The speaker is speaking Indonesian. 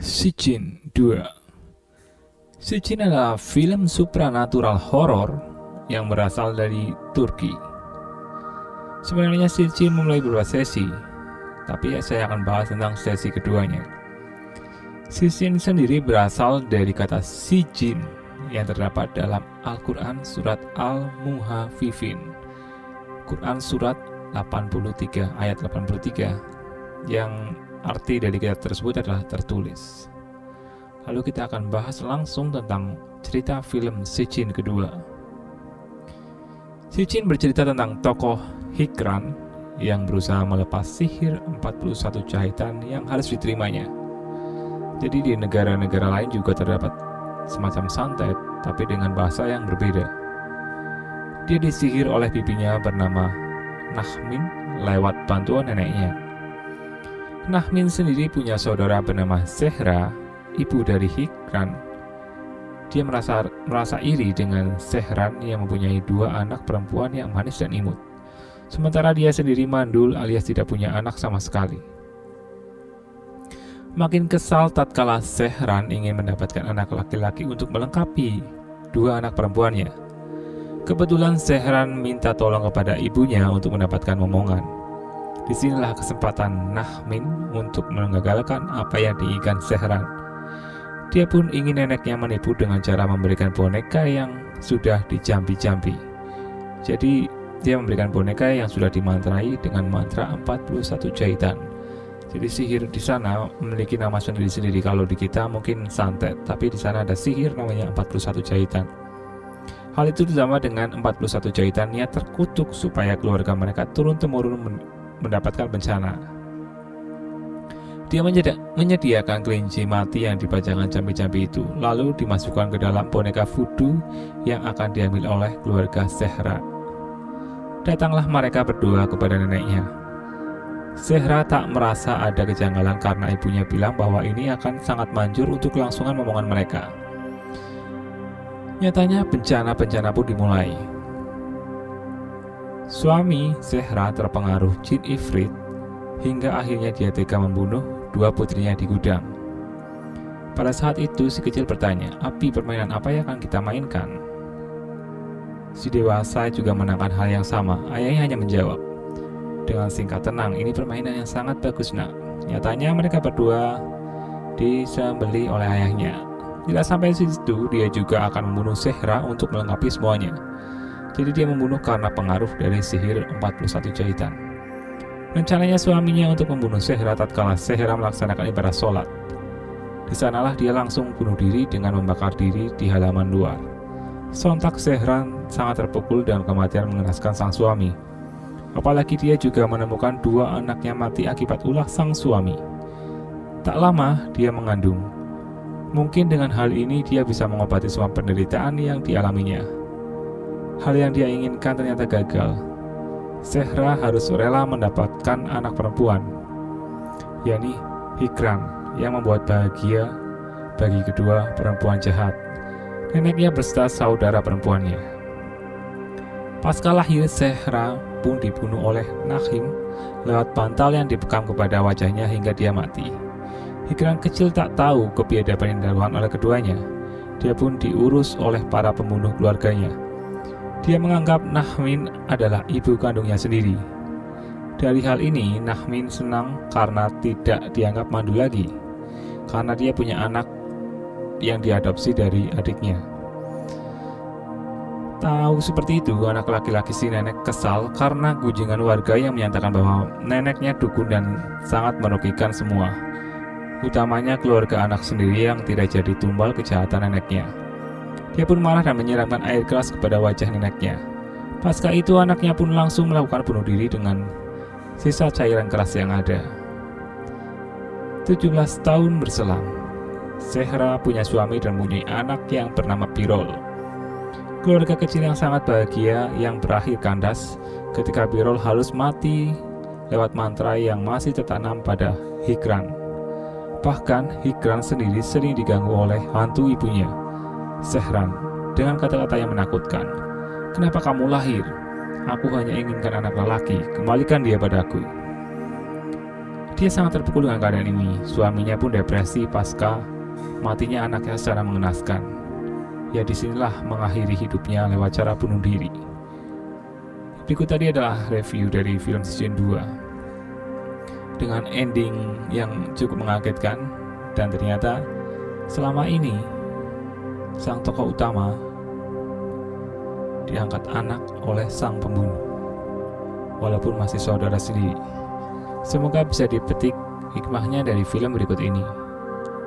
Sijin 2. Sijin adalah film supranatural horor yang berasal dari Turki. Sebenarnya Sijin memulai beberapa sesi, tapi saya akan bahas tentang sesi keduanya. Sijin sendiri berasal dari kata sijin yang terdapat dalam Al-Quran surat Al-Muhaffifin, Quran surat 83 ayat 83, yang arti dari kata tersebut adalah tertulis. Lalu kita akan bahas langsung tentang cerita film Sijin kedua. Sijin bercerita tentang tokoh Hikran yang berusaha melepas sihir 41 jahitan yang harus diterimanya. Jadi di negara-negara lain juga terdapat semacam santet, tapi dengan bahasa yang berbeda. Dia disihir oleh bibinya bernama Nahmin lewat bantuan neneknya. Nahmin sendiri punya saudara bernama Zehra, ibu dari Hikran. Dia merasa iri dengan Zehran yang mempunyai 2 anak perempuan yang manis dan imut. Sementara dia sendiri mandul alias tidak punya anak sama sekali. Makin kesal tatkala Zehran ingin mendapatkan anak laki-laki untuk melengkapi 2 anak perempuannya. Kebetulan Zehran minta tolong kepada ibunya untuk mendapatkan momongan. Disinilah kesempatan Nahmin untuk menggagalkan apa yang diinginkan Zehran. Dia pun ingin neneknya menipu dengan cara memberikan boneka yang sudah dijampi-jampi. Jadi dia memberikan boneka yang sudah dimantrai dengan mantra 41 jahitan. Jadi sihir di sana memiliki nama sendiri-sendiri. Kalau di kita mungkin santet, tapi di sana ada sihir namanya 41 jahitan. Hal itu ditambah dengan 41 jahitannya terkutuk supaya keluarga mereka turun-temurun mendapatkan bencana. Dia menyediakan kelinci mati yang dibacakan jambi-jambi itu, lalu dimasukkan ke dalam boneka voodoo yang akan diambil oleh keluarga Zehra. Datanglah mereka berdua kepada neneknya. Zehra tak merasa ada kejanggalan karena ibunya bilang bahwa ini akan sangat manjur untuk kelangsungan momongan mereka. Nyatanya bencana-bencana pun dimulai. Suami Zehra terpengaruh jin ifrit hingga akhirnya dia tega membunuh 2 putrinya di gudang. Pada saat itu si kecil bertanya, "Api, permainan apa yang akan kita mainkan?" Si dewasa juga menanyakan hal yang sama. Ayahnya hanya menjawab dengan singkat, "Tenang, ini permainan yang sangat bagus, nak." Nyatanya mereka berdua disembelih oleh ayahnya. Tidak sampai situ, dia juga akan membunuh Zehra untuk melengkapi semuanya. Jadi dia membunuh karena pengaruh dari sihir 41 jahitan. Rencananya suaminya untuk membunuh Zehra tatkala Zehra melaksanakan ibadah sholat. Di sanalah dia langsung bunuh diri dengan membakar diri di halaman luar. Sontak Zehra sangat terpukul dan kematian mengenaskan sang suami. Apalagi dia juga menemukan 2 anaknya mati akibat ulah sang suami. Tak lama dia mengandung. Mungkin dengan hal ini dia bisa mengobati semua penderitaan yang dialaminya. Hal yang dia inginkan ternyata gagal. Zehra harus rela mendapatkan anak perempuan, yakni Hikran, yang membuat bahagia bagi kedua perempuan jahat. Neneknya beserta saudara perempuannya. Pasca lahir, Zehra pun dibunuh oleh Nahim lewat bantal yang dibekam kepada wajahnya hingga dia mati. Hikran kecil tak tahu kebiadaban yang dilakukan oleh keduanya. Dia pun diurus oleh para pembunuh keluarganya. Dia menganggap Nahmin adalah ibu kandungnya sendiri. Dari hal ini, Nahmin senang karena tidak dianggap mandul lagi, karena dia punya anak yang diadopsi dari adiknya. Tahu seperti itu, anak laki-laki si nenek kesal karena gunjingan warga yang menyatakan bahwa neneknya dukun dan sangat merugikan semua, utamanya keluarga anak sendiri yang tidak jadi tumbal kejahatan neneknya. Dia pun marah dan menyiramkan air keras kepada wajah neneknya. Pasca itu anaknya pun langsung melakukan bunuh diri dengan sisa cairan keras yang ada. 17 tahun berselang, Zehra punya suami dan mempunyai anak yang bernama Birol. Keluarga kecil yang sangat bahagia yang berakhir kandas ketika Birol harus mati lewat mantra yang masih tertanam pada Hikran. Bahkan Hikran sendiri sering diganggu oleh hantu ibunya, Zehran, dengan kata-kata yang menakutkan. "Kenapa kamu lahir? Aku hanya inginkan anak lelaki, kembalikan dia padaku." Dia sangat terpukul dengan keadaan ini. Suaminya pun depresi pasca matinya anaknya secara mengenaskan. Ya, disinilah mengakhiri hidupnya lewat cara bunuh diri. Berikut tadi adalah review dari film season 2 dengan ending yang cukup mengagetkan. Dan ternyata selama ini sang tokoh utama diangkat anak oleh sang pembunuh, walaupun masih saudara sendiri. Semoga bisa dipetik hikmahnya dari film berikut ini.